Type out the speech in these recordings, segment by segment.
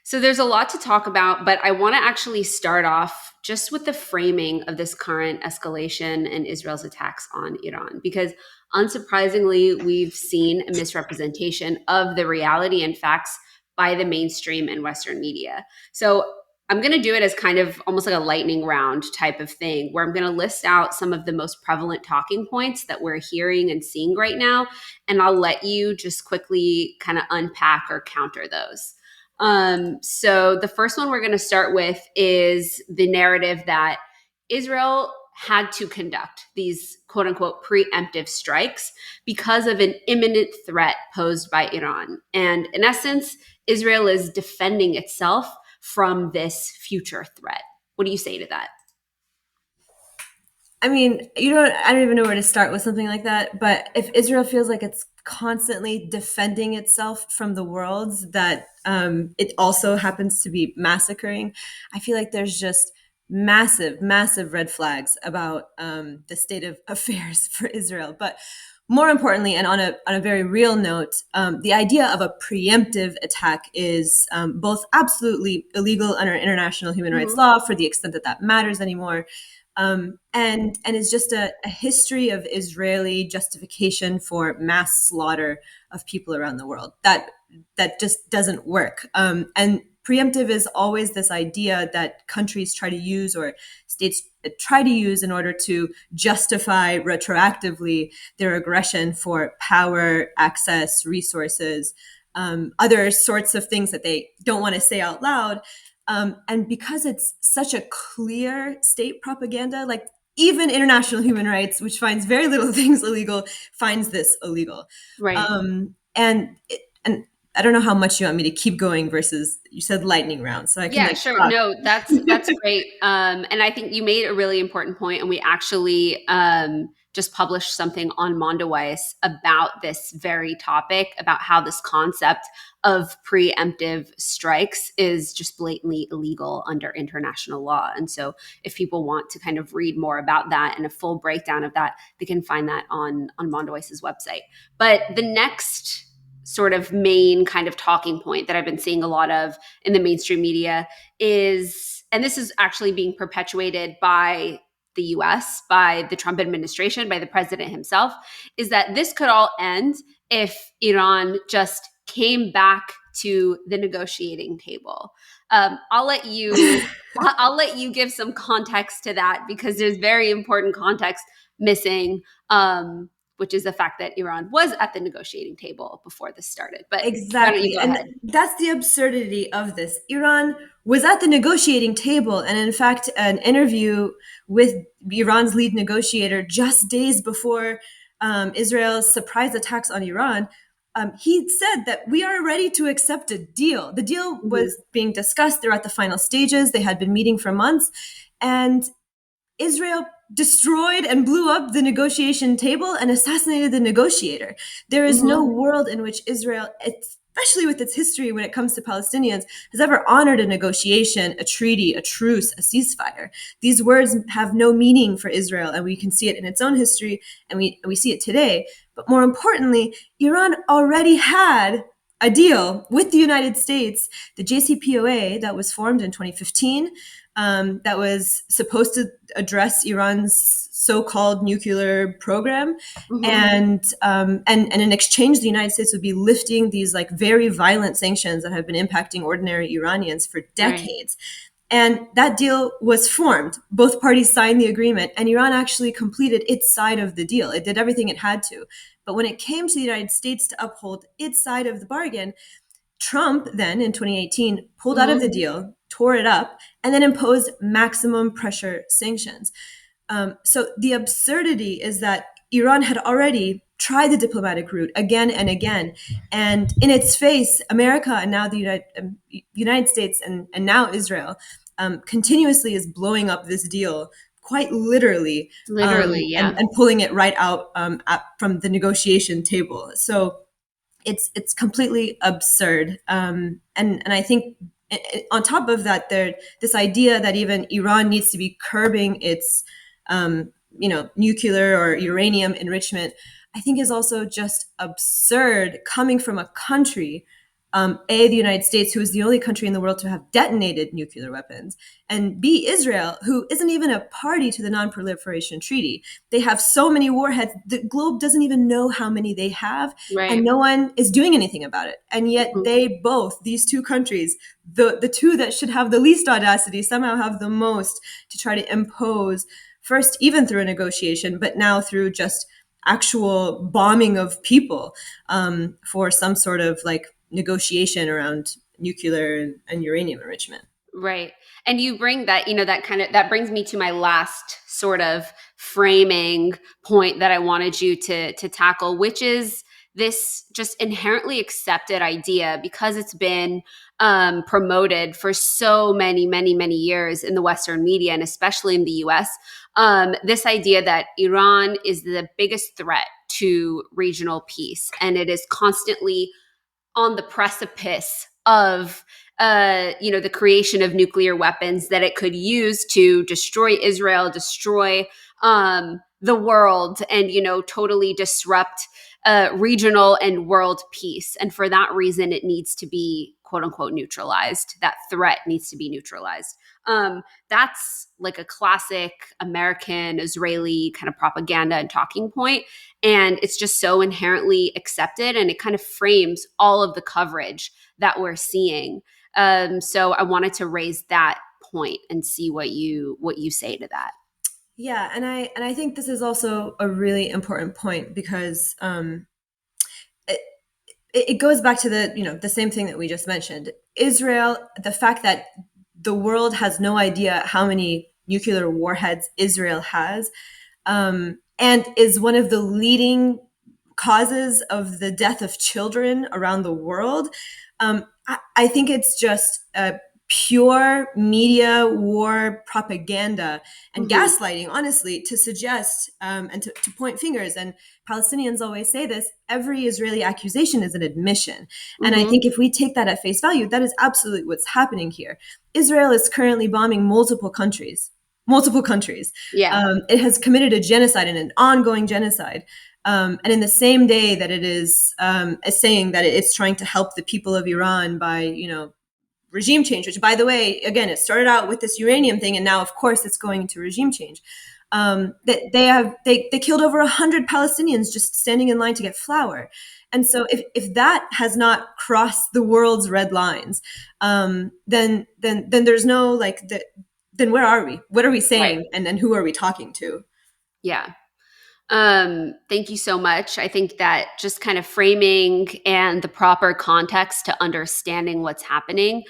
So there's a lot to talk about, but I want to actually start off just with the framing of this current escalation and Israel's attacks on Iran, because unsurprisingly, we've seen a misrepresentation of the reality and facts by the mainstream and Western media. So I'm going to do it as kind of almost like a lightning round type of thing, where I'm going to list out some of the most prevalent talking points that we're hearing and seeing right now. And I'll let you just quickly kind of unpack or counter those. So the first one we're going to start with is the narrative that Israel had to conduct these quote unquote preemptive strikes because of an imminent threat posed by Iran. And in essence, Israel is defending itself from this future threat. What do you say to that? I mean, I don't even know where to start with something like that. But if Israel feels like it's constantly defending itself from the world that it also happens to be massacring, I feel like there's just massive, massive red flags about the state of affairs for Israel. But more importantly, and on a very real note, the idea of a preemptive attack is both absolutely illegal under international human rights Mm-hmm. law for the extent that that matters anymore, and is just a history of Israeli justification for mass slaughter of people around the world. That just doesn't work. And preemptive is always this idea that countries try to use, or states try to use, in order to justify retroactively their aggression for power, access, resources, other sorts of things that they don't want to say out loud. And because it's such a clear state propaganda, like even international human rights, which finds very little things illegal, finds this illegal. Right. And I don't know how much you want me to keep going versus you said lightning round, so I can Yeah, like sure. talk. No, that's great. And I think you made a really important point, and we actually just published something on Mondoweiss about this very topic, about how this concept of preemptive strikes is just blatantly illegal under international law. And so, if people want to kind of read more about that and a full breakdown of that, they can find that on Mondoweiss's website. But the next sort of main kind of talking point that I've been seeing a lot of in the mainstream media is, and this is actually being perpetuated by the US, by the Trump administration, by the president himself, is that this could all end if Iran just came back to the negotiating table. I'll let you I'll let you give some context to that, because there's very important context missing, which is the fact that Iran was at the negotiating table before this started. But why don't you Exactly. go And ahead? that's the absurdity of this. Iran was at the negotiating table. And in fact, an interview with Iran's lead negotiator just days before Israel's surprise attacks on Iran, he said that we are ready to accept a deal. The deal Mhm. was being discussed. They're at the final stages. They had been meeting for months. And Israel destroyed and blew up the negotiation table and assassinated the negotiator. There is no Mhm. world in which Israel, especially with its history when it comes to Palestinians, has ever honored a negotiation, a treaty, a truce, a ceasefire. These words have no meaning for Israel, and we can see it in its own history, and we see it today. But more importantly, Iran already had a deal with the United States, the JCPOA that was formed in 2015, that was supposed to address Iran's so-called nuclear program, Mhm. and in exchange, the United States would be lifting these like very violent sanctions that have been impacting ordinary Iranians for Right. decades. And that deal was formed. Both parties signed the agreement, and Iran actually completed its side of the deal. It did everything it had to. But when it came to the United States to uphold its side of the bargain, Trump then in 2018 pulled out of the Mhm. deal, tore it up, and then imposed maximum pressure sanctions. So the absurdity is that Iran had already tried the diplomatic route again and again. And in its face, America and now the United States and now Israel continuously is blowing up this deal quite literally, Literally, yeah. and pulling it right out from the negotiation table. So it's completely absurd. And I think on top of that, there this idea that even Iran needs to be curbing its nuclear or uranium enrichment, I think is also just absurd coming from a country A, the United States, who is the only country in the world to have detonated nuclear weapons, and B, Israel, who isn't even a party to the Non-Proliferation Treaty. They have so many warheads, the globe doesn't even know how many they have, and Right. no one is doing anything about it. And yet Mhm. they both, these two countries, the two that should have the least audacity, somehow have the most to try to impose, first even through a negotiation, but now through just actual bombing of people, for some sort of like negotiation around nuclear and uranium enrichment. Right. And you bring that, that kind of, that brings me to my last sort of framing point that I wanted you to tackle, which is this just inherently accepted idea because it's been promoted for so many, many, many years in the Western media and especially in the US. This idea that Iran is the biggest threat to regional peace and it is constantly on the precipice of the creation of nuclear weapons that it could use to destroy Israel, destroy the world, and totally disrupt regional and world peace. And for that reason, it needs to be quote unquote neutralized. That threat needs to be neutralized. That's like a classic American Israeli kind of propaganda and talking point. And it's just so inherently accepted and it kind of frames all of the coverage that we're seeing. So I wanted to raise that point and see what you say to that. Yeah, and I think this is also a really important point because it, it goes back to the same thing that we just mentioned. Israel, the fact that the world has no idea how many nuclear warheads Israel has, and is one of the leading causes of the death of children around the world. I think it's just pure media war propaganda and Mm-hmm. gaslighting, honestly, to suggest and to point fingers. And Palestinians always say this: every Israeli accusation is an admission. And I Mm-hmm. think if we take that at face value, that is absolutely what's happening here. Israel is currently bombing multiple countries. Multiple countries. Yeah. It has committed a genocide and an ongoing genocide. And in the same day that it is saying that it's trying to help the people of Iran by, regime change, which, by the way, again, it started out with this uranium thing, and now, of course, it's going into regime change. That they killed over 100 Palestinians just standing in line to get flour. And so, if that has not crossed the world's red lines, then there's no then where are we? What are we Right. saying? And who are we talking to? Yeah. Thank you so much. I think that just kind of framing and the proper context to understanding what's happening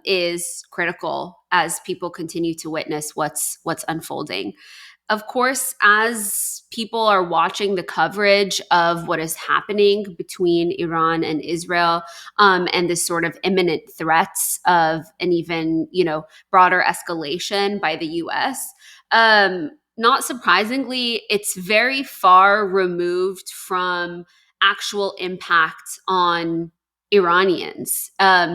is critical as people continue to witness what's unfolding. Of course, as people are watching the coverage of what is happening between Iran and Israel, and this sort of imminent threats of an even, broader escalation by the U.S., not surprisingly, it's very far removed from actual impact on Iranians,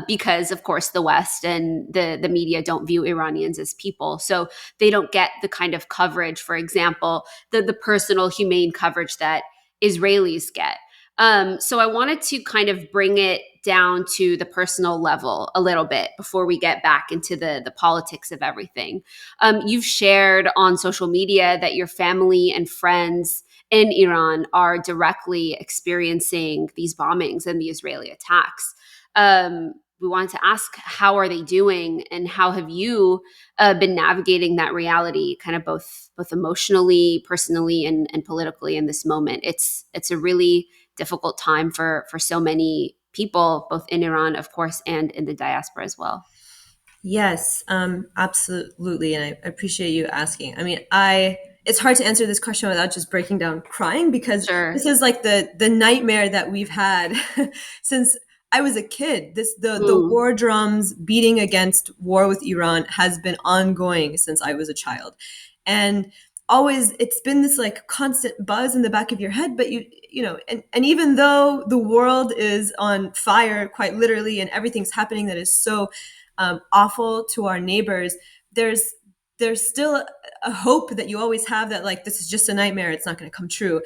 because, of course, the West and the media don't view Iranians as people. So they don't get the kind of coverage, for example, the personal humane coverage that Israelis get. So I wanted to kind of bring it down to the personal level a little bit before we get back into the politics of everything. You've shared on social media that your family and friends in Iran are directly experiencing these bombings and the Israeli attacks. We wanted to ask, how are they doing, and how have you been navigating that reality, kind of both emotionally, personally, and politically in this moment? It's a really difficult time for so many people, both in Iran, of course, and in the diaspora as well. Yes, absolutely, and I appreciate you asking. I mean, I it's hard to answer this question without just breaking down crying because Sure. this is like the nightmare that we've had since I was a kid. The Mm. war drums beating against war with Iran has been ongoing since I was a child, and always it's been this like constant buzz in the back of your head. But and even though the world is on fire, quite literally, and everything's happening that is so awful to our neighbors, there's still a hope that you always have that like this is just a nightmare, it's not going to come true.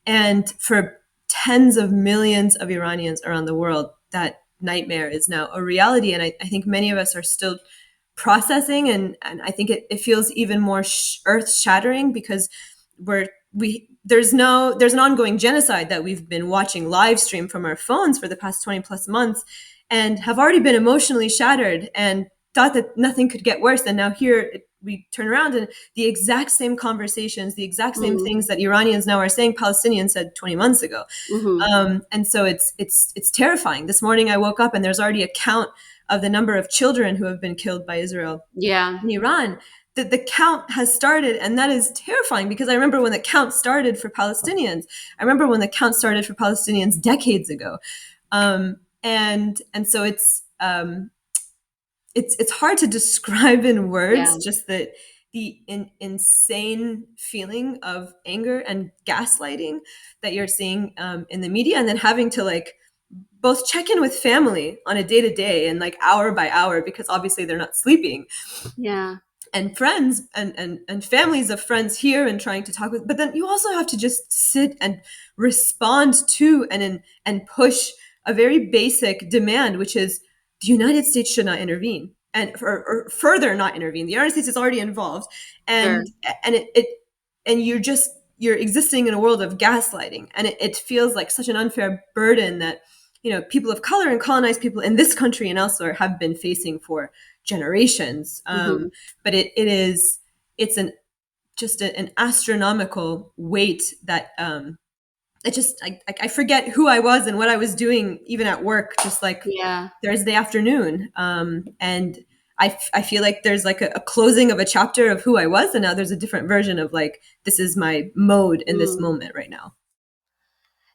And for tens of millions of Iranians around the world, nightmare is now a reality. And I think many of us are still processing, and I think it feels even more earth shattering because there's an ongoing genocide that we've been watching live stream from our phones for the past 20 plus months, and have already been emotionally shattered and thought that nothing could get worse. And now here we turn around and the exact same conversations, the exact same Mm-hmm. things that Iranians now are saying, Palestinians said 20 months ago. Mm-hmm. And so it's terrifying. This morning I woke up and there's already a count of the number of children who have been killed by Israel Yeah. in Iran. The count has started, and that is terrifying because I remember when the count started for Palestinians. I remember when the count started for Palestinians decades ago. And so it's hard to describe in Yeah. words just the insane feeling of anger and gaslighting that you're seeing in the media, and then having to like both check in with family on a day to day and like hour by hour because obviously they're not sleeping, Yeah. and friends and families of friends here and trying to talk with, but then you also have to just sit and respond to and push a very basic demand, which is the United States should not intervene, and or further not intervene. The United States is already involved, Sure. and and you're existing in a world of gaslighting, and it feels like such an unfair burden that people of color and colonized people in this country and elsewhere have been facing for generations. Mm-hmm. But it's an astronomical weight that I forget who I was and what I was doing even at work, just like Yeah. Thursday afternoon. And I feel like there's like a closing of a chapter of who I was, and now there's a different version of like, this is my mode in this Mm. moment right now.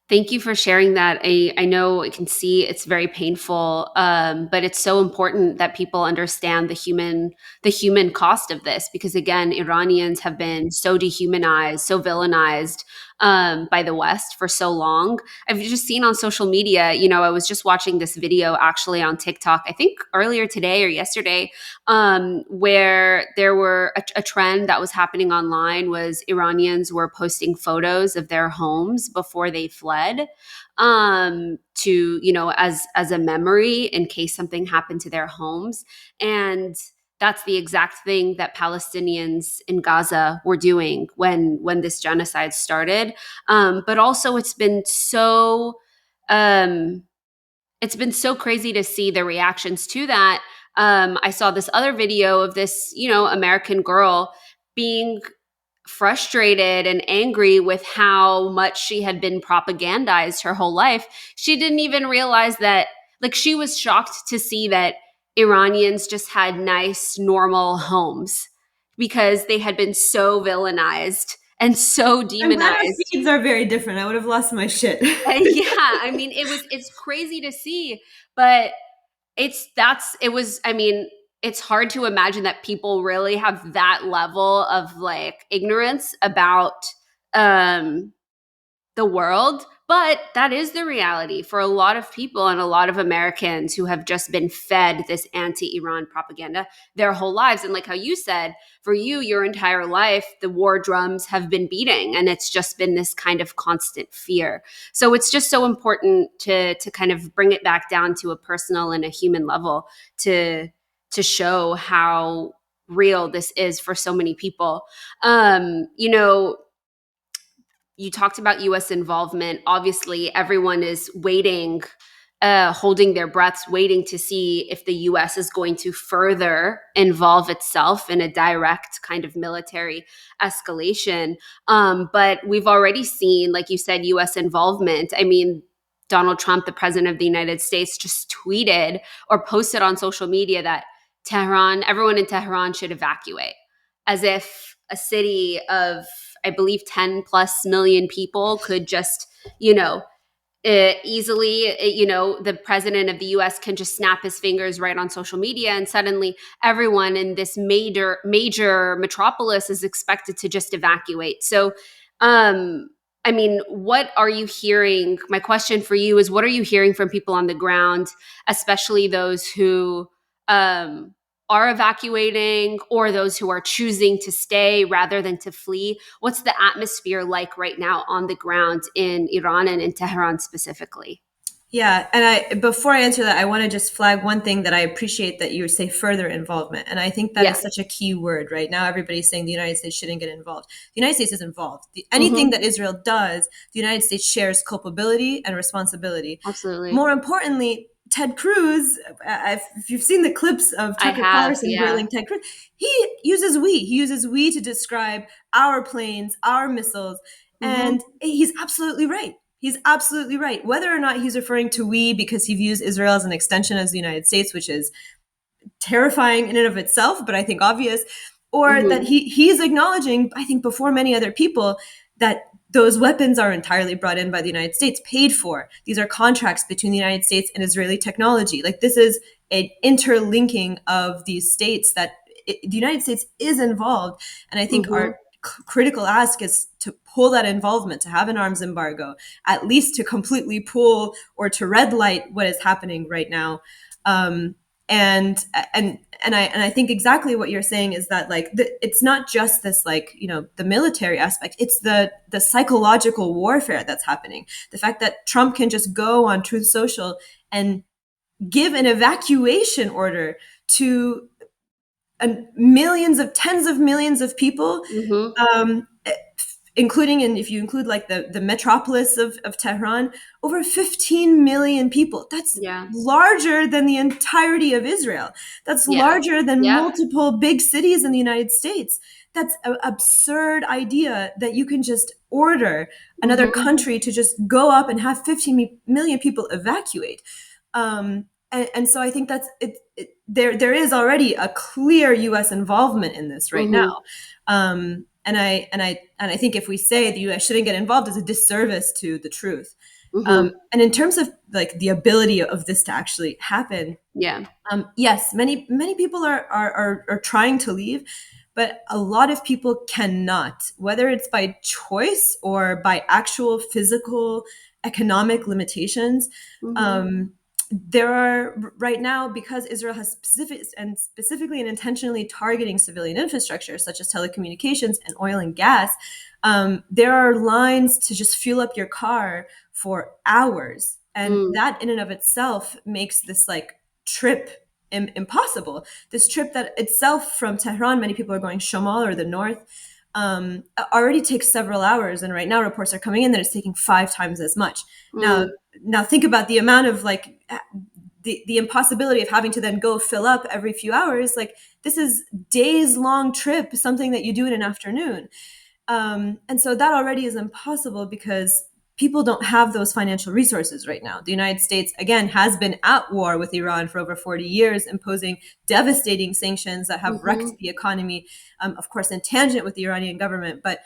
Thank you for sharing that. I know I can see it's very painful, but it's so important that people understand the human cost of this, because again, Iranians have been so dehumanized, so villainized by the West for so long. I've just seen on social media. I was just watching this video actually on TikTok, I think earlier today or yesterday, where there were a trend that was happening online was Iranians were posting photos of their homes before they fled, to as a memory in case something happened to their homes. And that's the exact thing that Palestinians in Gaza were doing when this genocide started. But also um, it's been so crazy to see the reactions to that. I saw this other video of this, American girl being frustrated and angry with how much she had been propagandized her whole life. She didn't even realize that, like, she was shocked to see that Iranians just had nice, normal homes because they had been so villainized and so I'm glad our demonized. feeds are very different. I would have lost my shit. Yeah, I mean, it's crazy to see, but it's hard to imagine that people really have that level of like ignorance about um the world. But that is the reality for a lot of people and a lot of Americans who have just been fed this anti-Iran propaganda their whole lives. And like how you said, for you, your entire life, the war drums have been beating, and it's just been this kind of constant fear. So it's just so important to kind of bring it back down to a personal and a human level to show how real this is for so many people. You talked about US involvement. Obviously, everyone is waiting, holding their breaths, waiting to see if the US is going to further involve itself in a direct kind of military escalation. But we've already seen, like you said, US involvement. I mean, Donald Trump, the president of the United States, just tweeted or posted on social media that everyone in Tehran should evacuate, as if a city of, I believe, 10 plus million people could just, easily, the president of the US can just snap his fingers right on social media, and suddenly everyone in this major metropolis is expected to just evacuate. So, I mean, what are you hearing? My question for you is, what are you hearing from people on the ground, especially those who are evacuating or those who are choosing to stay rather than to flee? What's the atmosphere like right now on the ground in Iran and in Tehran specifically? Yeah, and I before I answer that, I want to just flag one thing that I appreciate that you say further involvement, and I think that Yeah. is such a key word right now. Everybody's saying the United States shouldn't get involved. The United States is involved. Anything Hmm. that Israel does, the United States shares culpability and responsibility. Absolutely. More importantly, Ted Cruz, if you've seen the clips of I Tucker have. Carlson Yeah. grilling Ted Cruz, he uses we. He uses we to describe our planes, our missiles, Hmm. and he's absolutely right. He's absolutely right. Whether or not he's referring to we because he views Israel as an extension of the United States, which is terrifying in and of itself, but I think obvious, or that Hmm. he's acknowledging, I think before many other people, that those weapons are entirely brought in by the United States, paid for. These are contracts between the United States and Israeli technology. Like this is an interlinking of these states that the United States is involved. And I think our Hmm. critical ask is to pull that involvement, to have an arms embargo, at least to completely pull or to red light what is happening right now. Um, and and I think exactly what you're saying is that like it's not just this like the military aspect, it's the psychological warfare that's happening, the fact that Trump can just go on Truth Social and give an evacuation order to millions of tens of millions of people, Hmm. um, including, and if you include like the metropolis of Tehran, over 15 million people. That's Yeah. larger than the entirety of Israel. That's Yeah. larger than Yep. multiple big cities in the United States. That's an absurd idea that you can just order another Hmm. country to just go up and have 15 million people evacuate. And so I think that's there is already a clear U.S. involvement in this right now. Hmm. And I think if we say the U.S. shouldn't get involved, is a disservice to the truth. Hmm. And in terms of like the ability of this to actually happen, Yeah. yes, many people are trying to leave, but a lot of people cannot, whether it's by choice or by actual physical economic limitations. Hmm. Um, there are right now, because Israel has specifically and intentionally targeting civilian infrastructure such as telecommunications and oil and gas. There are lines to just fuel up your car for hours, and Mm. that in and of itself makes this like trip impossible. This trip that itself from Tehran, many people are going Shomal or the north, already takes several hours, and right now reports are coming in that it's taking 5 times as much. Now, Mm. now think about the amount of like the impossibility of having to then go fill up every few hours. Like this is days long trip, something that you do in an afternoon. And so that already is impossible because people don't have those financial resources right now. The United States, again, has been at war with Iran for over 40 years, imposing devastating sanctions that have wrecked Mhm. the economy, of course, in tangent with the Iranian government. But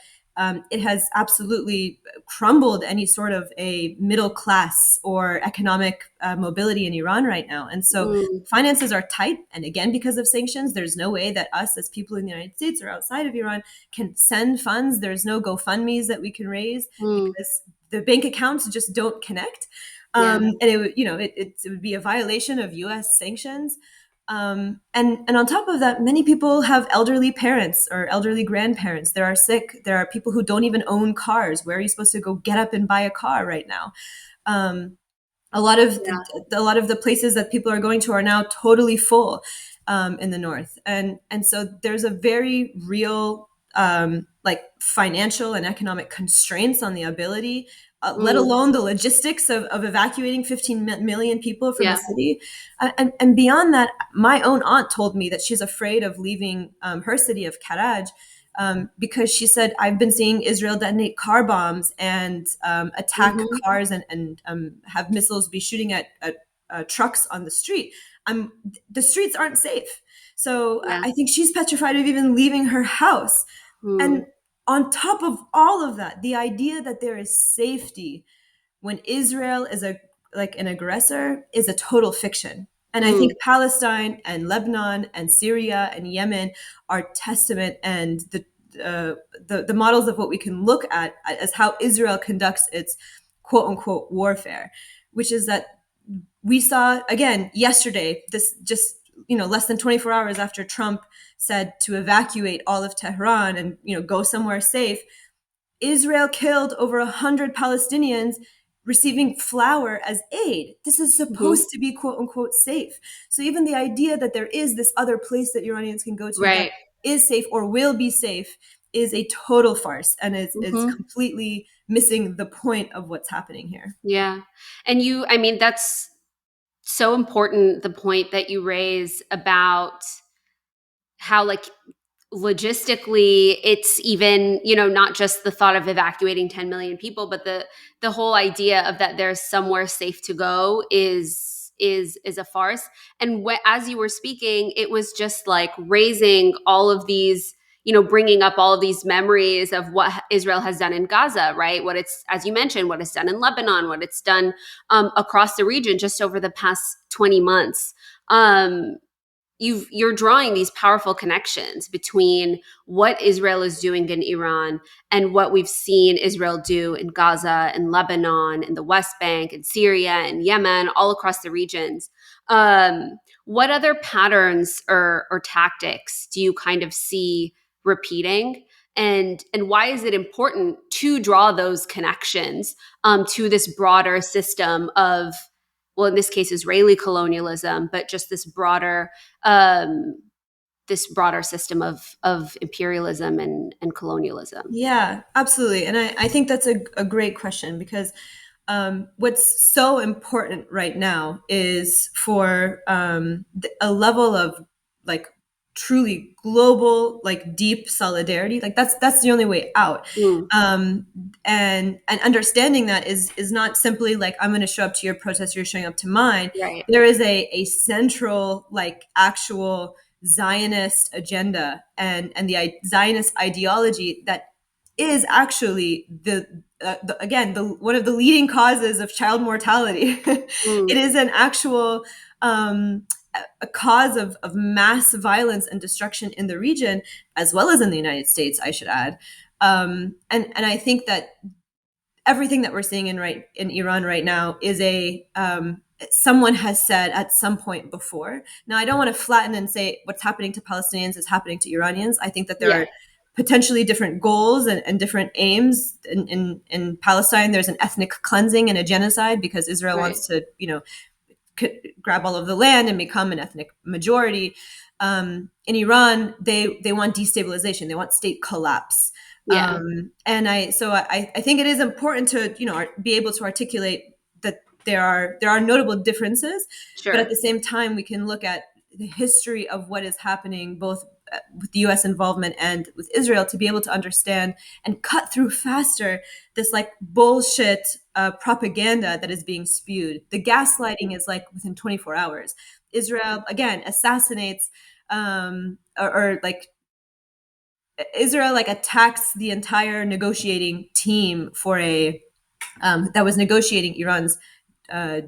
it has absolutely crumbled any sort of a middle class or economic mobility in Iran right now. And so Mm. finances are tight. And again, because of sanctions, there's no way that us as people in the United States or outside of Iran can send funds. There's no GoFundMe's that we can raise Mm. because the bank accounts just don't connect. Yeah. And it would, it would be a violation of U.S. sanctions. And on top of that, many people have elderly parents or elderly grandparents. There are sick. There are people who don't even own cars. Where are you supposed to go get up and buy a car right now? Um, Yeah. a lot of the places that people are going to are now totally full in the north, and so there's a very real like financial and economic constraints on the ability, let Mm. alone the logistics of evacuating 15 million people from a Yeah. city. And beyond that, my own aunt told me that she's afraid of leaving her city of Karaj, because she said, I've been seeing Israel detonate car bombs and attack Mhm. cars and have missiles be shooting at trucks on the street. The streets aren't safe. So Yeah. I think she's petrified of even leaving her house. Mm. And on top of all of that, the idea that there is safety when Israel is like an aggressor is a total fiction. And I think Mm. Palestine and Lebanon and Syria and Yemen are testament and the models of what we can look at as how Israel conducts its quote unquote warfare, which is that we saw again yesterday, this just less than 24 hours after Trump said to evacuate all of Tehran and go somewhere safe. Israel killed over 100 Palestinians receiving flour as aid. This is Hmm. supposed to be quote unquote safe. So even the idea that there is this other place that Iranians can go to that Right. is safe or will be safe is a total farce, and is Hmm. completely missing the point of what's happening here. Yeah. And I mean, that's so important, the point that you raise about how, like, logistically it's even, not just the thought of evacuating 10 million people, but the whole idea of that there's somewhere safe to go is a farce. And as you were speaking, it was just like raising all of these, bringing up all of these memories of what Israel has done in Gaza, right? What it's, as you mentioned, what it's done in Lebanon, what it's done across the region just over the past 20 months. um, you're drawing these powerful connections between what Israel is doing in Iran and what we've seen Israel do in Gaza and Lebanon and the West Bank and Syria and Yemen, all across the regions. What other patterns or tactics do you kind of see repeating? And why is it important to draw those connections to this broader system of, well, in this case, Israeli colonialism, but just um, this broader system of imperialism and colonialism? Yeah, absolutely. And I think that's a great question because what's so important right now is for a level of like truly global, like deep solidarity. Like that's the only way out. Mm, Um, and understanding that is not simply like I'm going to show up to your protest, you're showing up to mine. right. There is a central, like actual Zionist agenda and the Zionist ideology that is actually again the one of the leading causes of child mortality. Mm, It is an actual um, a cause of mass violence and destruction in the region as well as in the United States, I should add. And I think that everything that we're seeing in Iran right now is a someone has said at some point before. Now, I don't want to flatten and say what's happening to Palestinians is happening to Iranians. I think that there yeah. are potentially different goals and different aims in Palestine. There's an ethnic cleansing and a genocide because Israel Right. wants to, grab all of the land and become an ethnic majority. In Iran, they want destabilization. They want state collapse. Yeah. I think it is important to be able to articulate that there are notable differences, but at Sure. the same time we can look at the history of what is happening both with the U.S. involvement and with Israel to be able to understand and cut through faster this like bullshit propaganda that is being spewed. The gaslighting is like within 24 hours. Israel again assassinates or like Israel like attacks the entire negotiating team for a that was negotiating Iran's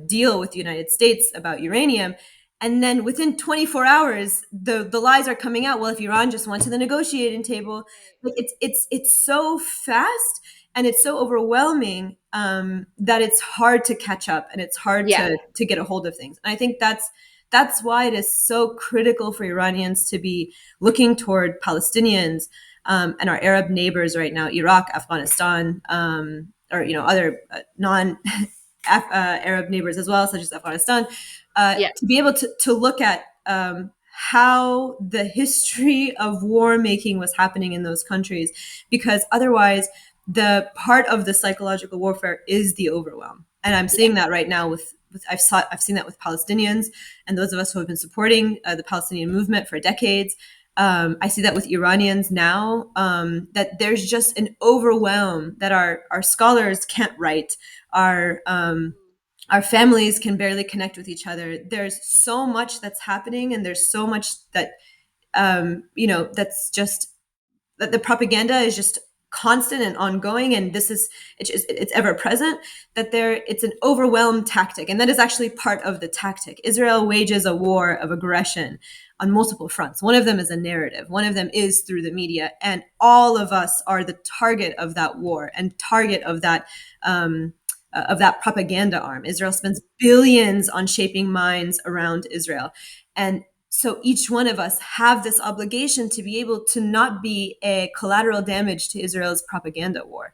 deal with the United States about uranium. And then within 24 hours, the lies are coming out. Well, if Iran just went to the negotiating table, like it's so fast and it's so overwhelming that it's hard to catch up and it's hard Yeah. to get a hold of things. And I think that's why it is so critical for Iranians to be looking toward Palestinians and our Arab neighbors right now, Iraq, Afghanistan, or other non Arab neighbors as well, such as Afghanistan, Yeah. to be able to look at how the history of war making was happening in those countries, because otherwise, the part of the psychological warfare is the overwhelm, and I'm Yeah. seeing that right now with I've seen that with Palestinians and those of us who have been supporting the Palestinian movement for decades. I see that with Iranians now, that there's just an overwhelm that our scholars can't write, our um, our families can barely connect with each other. There's so much that's happening, and there's so much that that's just that the propaganda is just constant and ongoing, and it's ever present, that it's an overwhelmed tactic, and that is actually part of the tactic. Israel wages a war of aggression on multiple fronts. One of them is a narrative, one of them is through the media, and all of us are the target of that war and target of that propaganda arm. Israel spends billions on shaping minds around Israel, and so each one of us have this obligation to be able to not be a collateral damage to Israel's propaganda war.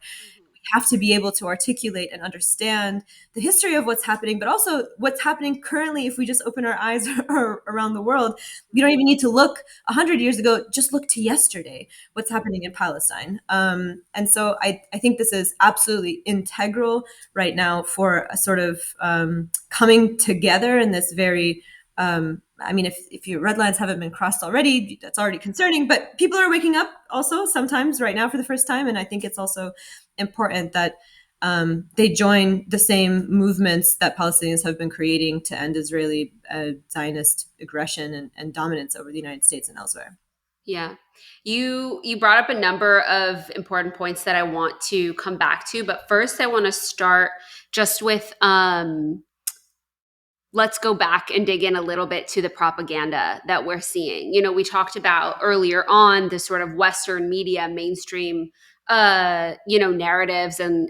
have to be able to articulate and understand the history of what's happening, but also what's happening currently. If we just open our eyes around the world, you don't even need to look 100 years ago, just look to yesterday, what's happening in Palestine. And so I think this is absolutely integral right now for a sort of coming together in this very I mean, if your red lines haven't been crossed already, that's already concerning. But people are waking up also sometimes right now for the first time, and I think it's also important that they join the same movements that Palestinians have been creating to end Israeli Zionist aggression and dominance over the United States and elsewhere. Yeah. You brought up a number of important points that I want to come back to, but first I want to start just with let's go back and dig in a little bit to the propaganda that we're seeing. You know, we talked about earlier on the sort of Western media mainstream narratives and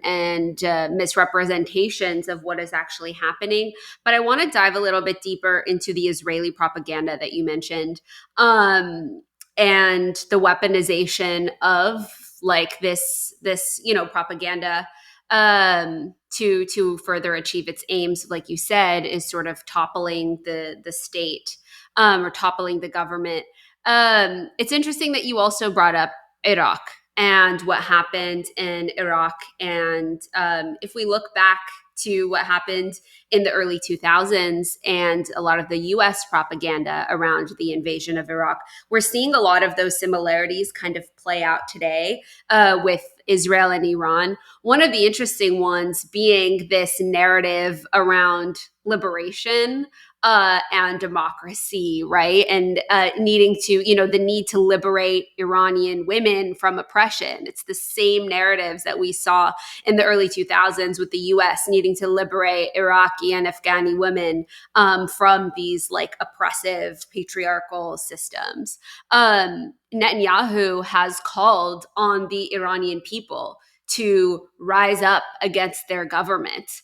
misrepresentations of what is actually happening. But I want to dive a little bit deeper into the Israeli propaganda that you mentioned, and the weaponization of like this propaganda to further achieve its aims, like you said, is sort of toppling the state, or toppling the government. It's interesting that you also brought up Iraq and what happened in Iraq. And if we look back to what happened in the early 2000s and a lot of the US propaganda around the invasion of Iraq, we're seeing a lot of those similarities kind of play out today with Israel and Iran. One of the interesting ones being this narrative around liberation and democracy, right? And needing to, the need to liberate Iranian women from oppression. It's the same narratives that we saw in the early 2000s with the US needing to liberate Iraqi and Afghani women from these like oppressive patriarchal systems. Netanyahu has called on the Iranian people to rise up against their government.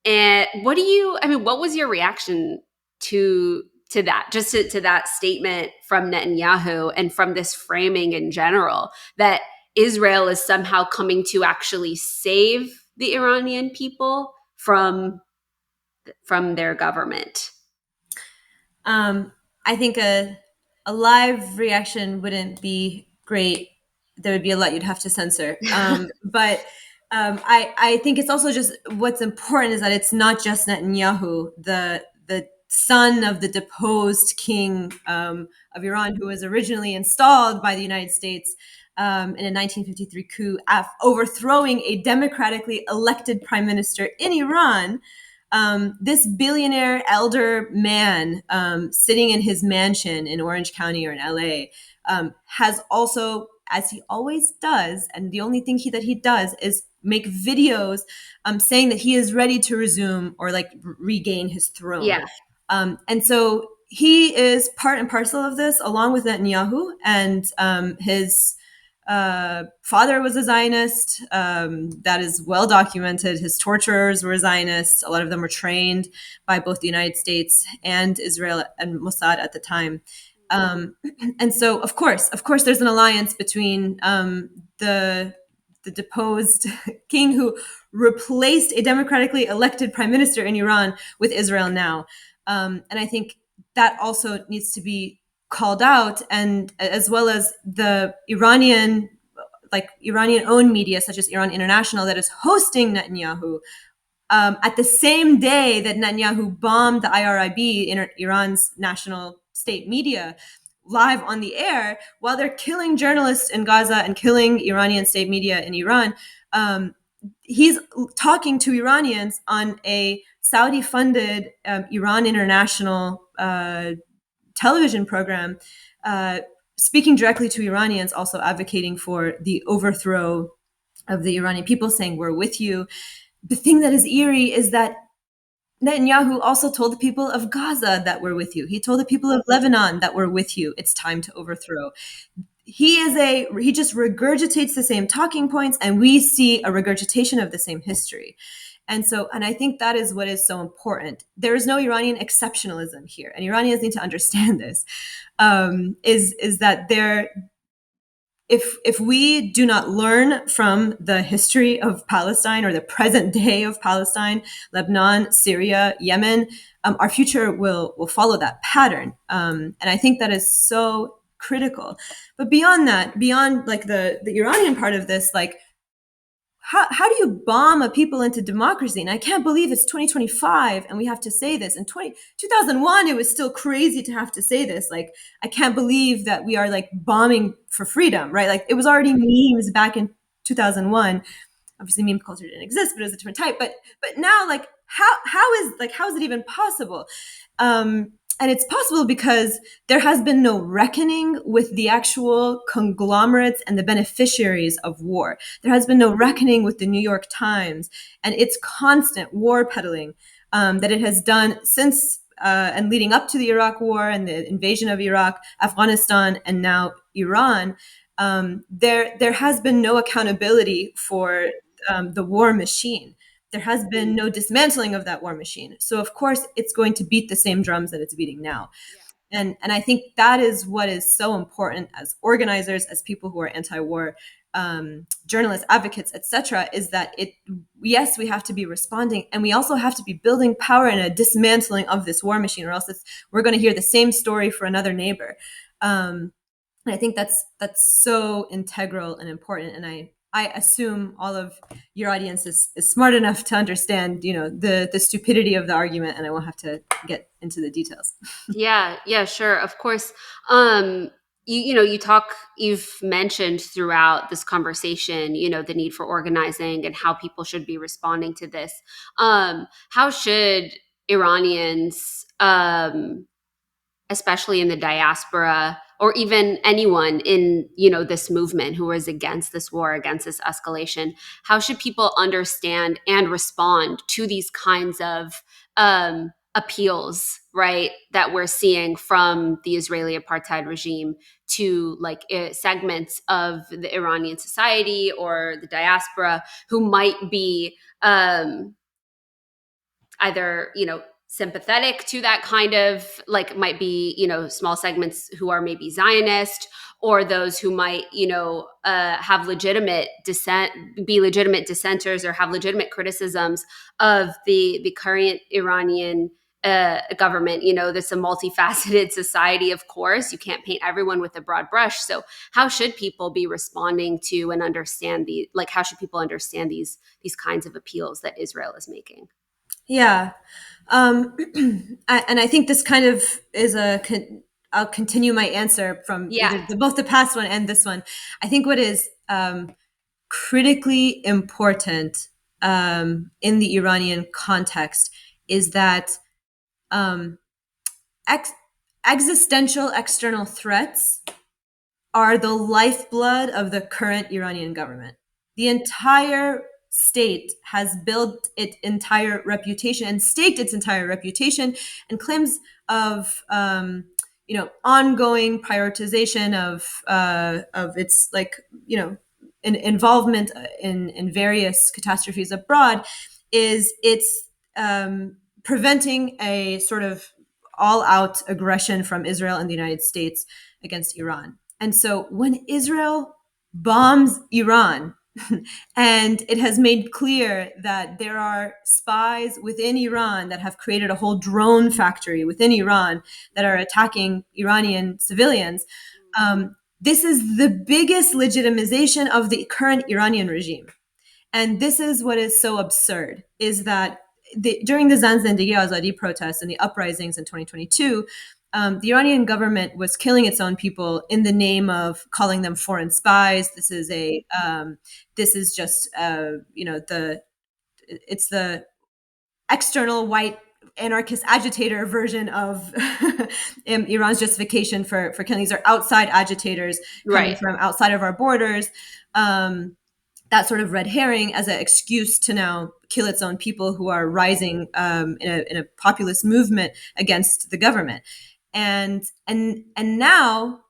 And what was your reaction to that, just to that statement from Netanyahu and from this framing in general that Israel is somehow coming to actually save the Iranian people from their government? I think a live reaction wouldn't be great. There would be a lot you'd have to censor. But I think it's also just what's important is that it's not just Netanyahu, the son of the deposed king of Iran, who was originally installed by the United States in a 1953 coup, overthrowing a democratically elected prime minister in Iran. This billionaire elder man sitting in his mansion in Orange County or in LA has also, as he always does, and the only thing that he does is make videos saying that he is ready to resume or like regain his throne. Yeah. And so he is part and parcel of this, along with Netanyahu, and his father was a Zionist. That is well documented. His torturers were Zionists. A lot of them were trained by both the United States and Israel and Mossad at the time. And so, of course, there's an alliance between the deposed king who replaced a democratically elected prime minister in Iran with Israel now. And I think that also needs to be called out, and as well as the Iranian owned media such as Iran International that is hosting Netanyahu at the same day that Netanyahu bombed the IRIB, Iran's national state media, live on the air while they're killing journalists in Gaza and killing Iranian state media in Iran. He's talking to Iranians on a Saudi-funded Iran International television program, speaking directly to Iranians, also advocating for the overthrow of the Iranian people, saying, "We're with you." The thing that is eerie is that Netanyahu also told the people of Gaza that we're with you. He told the people of Lebanon that we're with you. It's time to overthrow. He just regurgitates the same talking points, and we see a regurgitation of the same history. And I think that is what is so important. There is no Iranian exceptionalism here, and Iranians need to understand this. Is that if we do not learn from the history of Palestine or the present day of Palestine, Lebanon, Syria, Yemen, our future will follow that pattern. And I think that is so critical. But beyond that, beyond like the Iranian part of this, like how do you bomb a people into democracy? And I can't believe it's 2025 and we have to say this. In 2001, it was still crazy to have to say this. Like, I can't believe that we are like bombing for freedom, right? Like, it was already memes back in 2001. Obviously, meme culture didn't exist, but it was a different type. But now, like, how is it even possible? And it's possible because there has been no reckoning with the actual conglomerates and the beneficiaries of war. There has been no reckoning with the New York Times and its constant war peddling that it has done since and leading up to the Iraq War and the invasion of Iraq, Afghanistan, and now Iran. There has been no accountability for the war machine. There has been no dismantling of that war machine. So of course it's going to beat the same drums that it's beating now. And I think that is what is so important as organizers, as people who are anti-war, journalists, advocates, etc., is that yes, we have to be responding, and we also have to be building power and a dismantling of this war machine, or else we're going to hear the same story for another neighbor. And I think that's so integral and important. And I assume all of your audience is smart enough to understand, the stupidity of the argument, and I won't have to get into the details. Yeah, sure. Of course. You've mentioned throughout this conversation, the need for organizing and how people should be responding to this. How should Iranians, especially in the diaspora, or even anyone in this movement who is against this war, against this escalation, how should people understand and respond to these kinds of appeals, right, that we're seeing from the Israeli apartheid regime to like segments of the Iranian society or the diaspora who might be either sympathetic to that kind of, like, might be small segments who are maybe Zionist, or those who might have legitimate dissent, be legitimate dissenters, or have legitimate criticisms of the current Iranian government. This a multifaceted society, of course. You can't paint everyone with a broad brush. So how should people be responding to and understand how should people understand these kinds of appeals that Israel is making? Yeah. And I think this kind of is I'll continue my answer from Yeah. either both the past one and this one. I think what is critically important in the Iranian context is that existential external threats are the lifeblood of the current Iranian government. The entire state has built its entire reputation and staked its entire reputation and claims of ongoing prioritization of its involvement in various catastrophes abroad is it's preventing a sort of all-out aggression from Israel and the United States against Iran. And so when Israel bombs Iran, and it has made clear that there are spies within Iran that have created a whole drone factory within Iran that are attacking Iranian civilians, this is the biggest legitimization of the current Iranian regime. And this is what is so absurd, is that during the Zan Zendegi Azadi protests and the uprisings in 2022, the Iranian government was killing its own people in the name of calling them foreign spies. This is just it's the external white anarchist agitator version of Iran's justification for killing. These are outside agitators coming from outside of our borders. That sort of red herring as an excuse to now kill its own people who are rising in a populist movement against the government. And now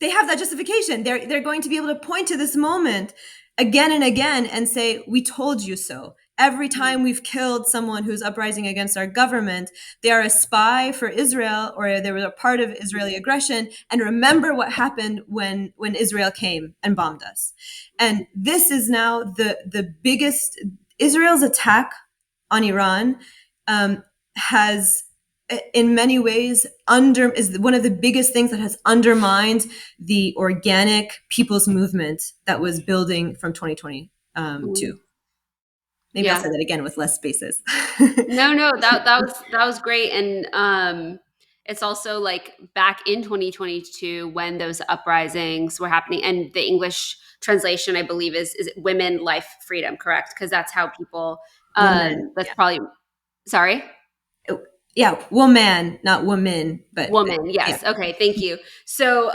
they have that justification. They're going to be able to point to this moment again and again and say, "We told you so." Every time we've killed someone who's uprising against our government, they are a spy for Israel, or they were a part of Israeli aggression. And remember what happened when Israel came and bombed us. And this is now the biggest. Israel's attack on Iran has, in many ways, is one of the biggest things that has undermined the organic people's movement that was building from 2022. Maybe I'll Yeah. say that again with less spaces. No, no, that was great. And it's also like back in 2022 when those uprisings were happening, and the English translation, I believe, is women, life, freedom, correct? Because that's how people Woman, that's yeah. probably sorry. Yeah, woman, not woman, but Woman, yeah. yes. Okay, thank you. So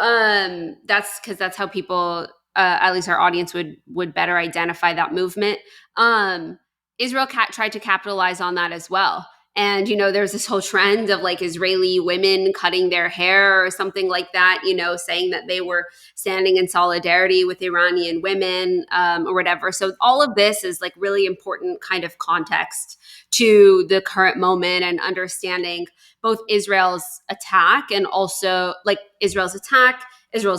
that's because that's how people, at least our audience, would better identify that movement. Um, Israel tried to capitalize on that as well. And there's this whole trend of like Israeli women cutting their hair or something like that. Saying that they were standing in solidarity with Iranian women, or whatever. So all of this is like really important kind of context to the current moment and understanding both Israel's attack and also like Israel's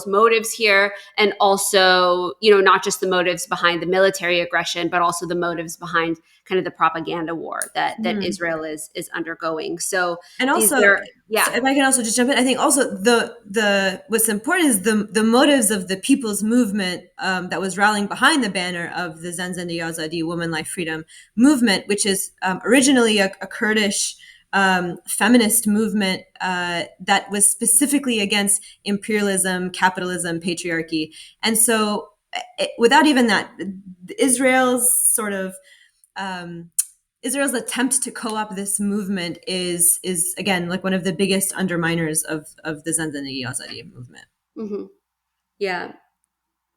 motives here, and also, not just the motives behind the military aggression, but also the motives behind kind of the propaganda war that Mhm. Israel is undergoing. So And these also, are, so yeah. if I can also just jump in, I think also the what's important is the motives of the people's movement that was rallying behind the banner of the Zanzandi Azadi Woman Life Freedom movement, which is originally a Kurdish feminist movement that was specifically against imperialism, capitalism, patriarchy, and so without even that, Israel's sort of um, Israel's attempt to co-opt this movement is again like one of the biggest underminers of the Zanzandagi Azadi movement. Hmm. Yeah.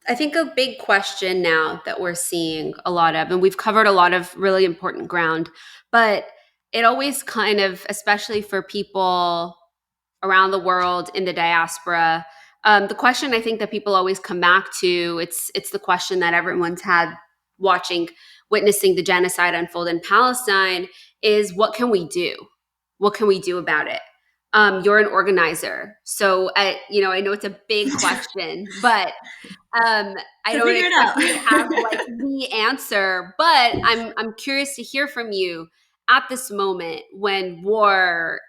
I think a big question now that we're seeing a lot of, and we've covered a lot of really important ground, but it always kind of, especially for people around the world in the diaspora, the question I think that people always come back to, it's the question that everyone's had witnessing the genocide unfold in Palestine, is what can we do? What can we do about it? You're an organizer, so I know it's a big question, but I So don't figure it expect out. you to have like the answer, but I'm curious to hear from you at this moment when war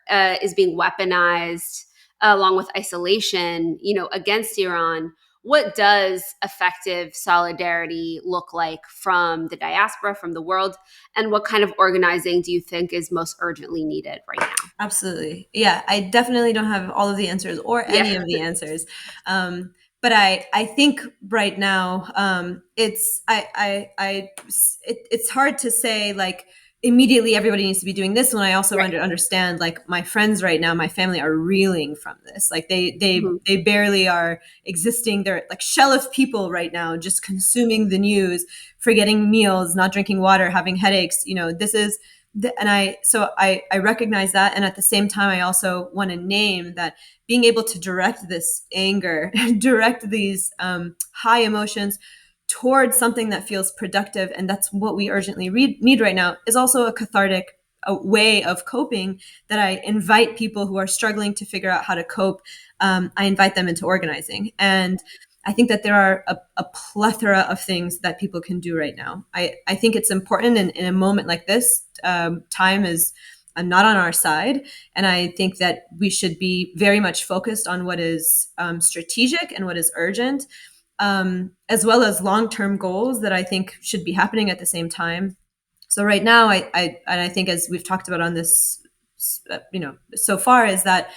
is being weaponized, along with isolation, against Iran. What does effective solidarity look like from the diaspora, from the world, and what kind of organizing do you think is most urgently needed right now? Absolutely. Yeah, I definitely don't have all of the answers or Yeah. any of the answers. But I think right now it's hard to say like immediately everybody needs to be doing this when I also Right. understand like my friends right now, my family are reeling from this. Like Mhm. they barely are existing. They're like shell of people right now, just consuming the news, forgetting meals, not drinking water, having headaches. This is and I recognize that, and at the same time I also want to name that being able to direct this anger direct these high emotions towards something that feels productive, and that's what we urgently need right now, is also a cathartic a way of coping that I invite people who are struggling to figure out how to cope. I invite them into organizing, and I think that there are a plethora of things that people can do right now. I think it's important in a moment like this. Time is not on our side. And I think that we should be very much focused on what is strategic and what is urgent, as well as long term goals that I think should be happening at the same time. So right now, and I think as we've talked about on this, so far, is that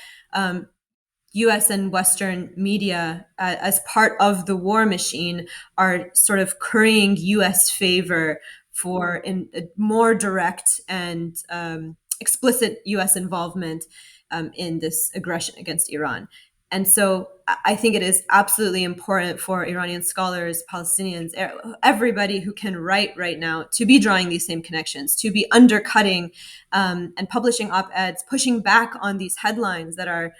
U.S. and Western media, as part of the war machine, are sort of currying U.S. favor for a more direct and explicit U.S. involvement in this aggression against Iran. And so I think it is absolutely important for Iranian scholars, Palestinians, everybody who can write right now to be drawing these same connections, to be undercutting and publishing op-eds, pushing back on these headlines that are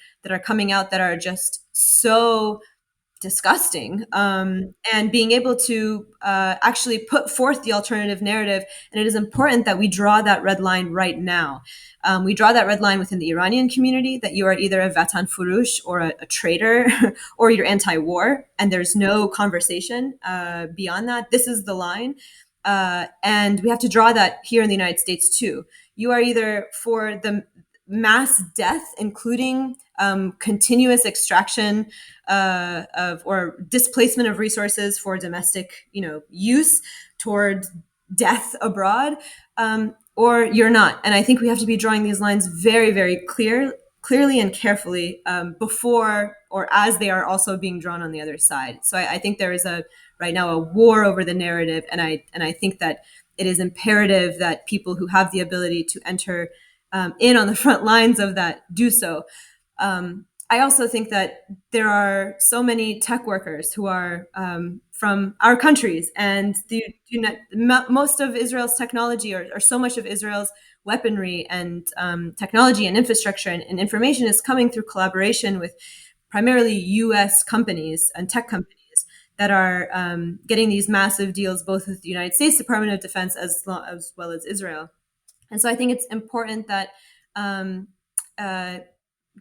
coming out that are just so disgusting, and being able to actually put forth the alternative narrative. And it is important that we draw that red line right now. We draw that red line within the Iranian community, that you are either a Vatan Furush or a traitor or you're anti-war, and there's no conversation beyond that. This is the line. And we have to draw that here in the United States too. You are either for the mass death, including continuous extraction of or displacement of resources for domestic, use toward death abroad, or you're not. And I think we have to be drawing these lines very, very clearly and carefully, before or as they are also being drawn on the other side. So I think there is right now a war over the narrative, and I think that it is imperative that people who have the ability to enter in on the front lines of that do so. I also think that there are so many tech workers who are from our countries, and most of Israel's technology, or so much of Israel's weaponry and technology and infrastructure and information, is coming through collaboration with primarily U.S. companies and tech companies that are getting these massive deals, both with the United States Department of Defense as well as Israel. And so I think it's important that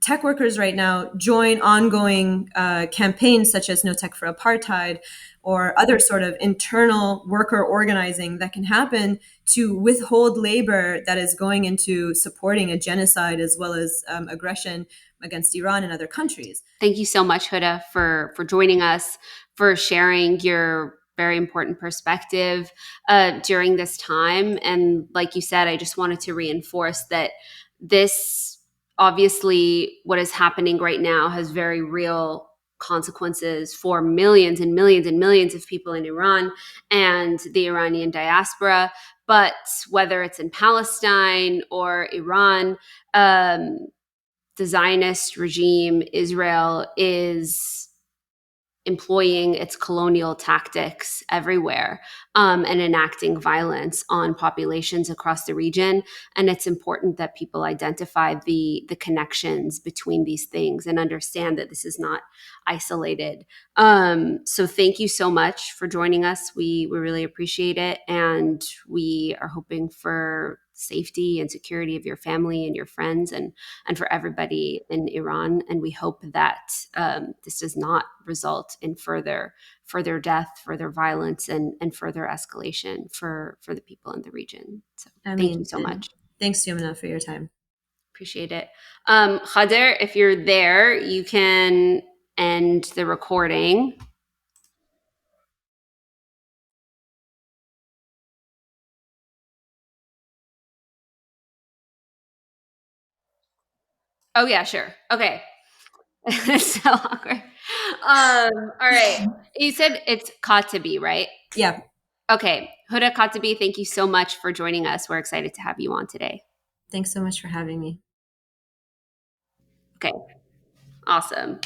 tech workers right now join ongoing campaigns such as No Tech for Apartheid, or other sort of internal worker organizing that can happen to withhold labor that is going into supporting a genocide as well as aggression against Iran and other countries. Thank you so much, Hoda, for joining us, for sharing your very important perspective during this time. And like you said, I just wanted to reinforce that this, obviously, what is happening right now has very real consequences for millions and millions and millions of people in Iran and the Iranian diaspora. But whether it's in Palestine or Iran, the Zionist regime, Israel, is employing its colonial tactics everywhere, and enacting violence on populations across the region. And it's important that people identify the connections between these things and understand that this is not isolated. So thank you so much for joining us. We really appreciate it. And we are hoping for safety and security of your family and your friends, and for everybody in Iran. And we hope that this does not result in further death, further violence, and further escalation for the people in the region. So thank you so much. Thanks, Yumna, for your time. Appreciate it. Khader, if you're there, you can end the recording. Oh yeah, sure. Okay. It's so awkward. All right. You said it's Katebi, right? Yeah. Okay. Hoda Katebi, thank you so much for joining us. We're excited to have you on today. Thanks so much for having me. Okay. Awesome.